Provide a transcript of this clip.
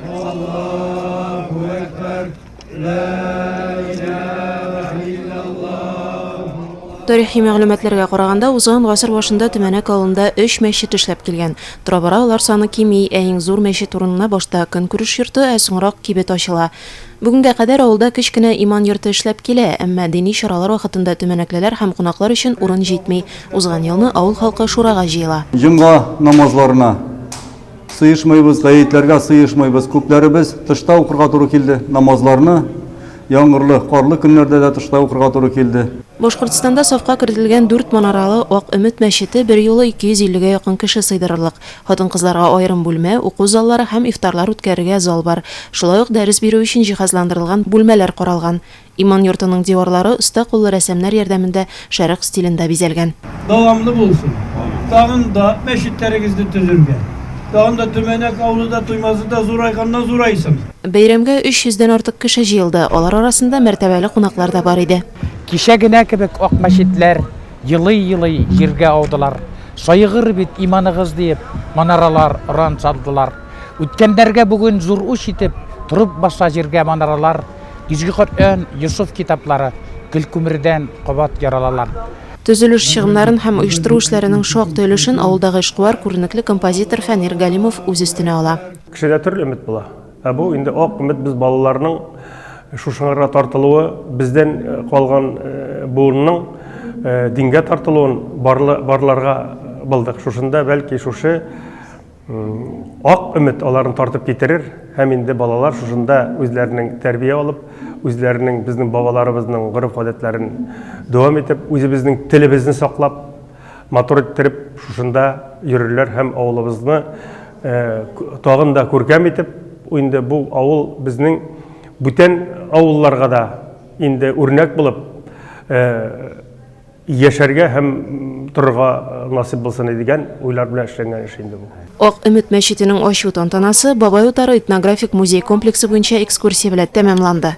Allahu Ekber, La ilahe illallah. Тарихи мәгълүматларга караганда, узган гасыр башында Төмәнәк авылында 3 мәчет эшләп килгән. Тора-бара алар саны кими, иң зур мәчет урынына башта Көнкүреш йорты, ә соңрак Кибет ачыла. Бүгенгә кадәр авылда кечкенә иман йорты эшләп килә, әмма дини чаралар вакытында төмәнәклеләр һәм кунаклар өчен урын җитми. Узган елны авыл халкы шурага җыела. Җомга намазларына сыйышмыйбыз, гаетләргә сыйышмыйбыз. Күпләребез тышта укырга туры килде намазларны. Яңгырлы, карлы көннәрдә дә тышта укырга туры килде. Башкортстанда сафка кертелгән 4 манаралы Ак Өмет мәчете бер юлы 250-гә якын кеше сыйдырырлык. Хатын-кызларга аерым бүлмә, уку заллары һәм ифтарлар үткәрергә зал бар. Шулай ук дәрес бирү өчен җиһазландырылган бүлмәләр каралган. Иман йортының диварлары оста куллы рәсемнәр ярдәмендә шәрык стилендә бизәлгән. Давамlı булсын. Тагын да мәчетләрегезне төзергә. Тагын да Төмәнәк авылында туймазы да зурайганнан зурайсын. Бәйрәмгә 300-дән артык кеше җыелды. Алар арасында мәртәбәле кунаклар да бар иде. Кичә генә кебек ак мәчетләр йылый-йылый җиргә аудылар. Сайгыр бит иманыгыз дип, манаралар ран салдылар. Үткәндәргә бүген зур уш итеп, турып баса җиргә манаралар, Изге Коръән, Юсуф китаплары, гөлкүмердән кабат яралалар. Төзелеш чыгымнарын һәм оештыру эшләренең шактый өлешен авылдагы эшкуар күренекле композитор Фәнир Галимов үз өстенә ала. Кешедә төрле өмет була. Бу инде ак өмет без балаларның шушыңарга тартылуы, бездән калган буынның дингә тартылуын барларга булдык. Шушында бәлки шушы ак өмет аларын тартып китерер, һәм инде балалар шушында үзләренең тәрбия алып, үзләренең безнең бабаларыбызның гореф-гадәтләрен дәвам итеп, үзебезнең телебезне саклап, матур иттереп, шушында йөрерләр һәм авылыбызны тагын да күркәм итеп, инде бу авыл безнең бүтән авылларга да инде үрнәк булып яшәргә һәм торырга насип булсын дигән уйлар белән эшләнгән эш инде бу. Ак Өмет мәчетенең ачу тантанасы Бабай утары этнографик музей комплексы буенча экскурсия белән тәмамланды.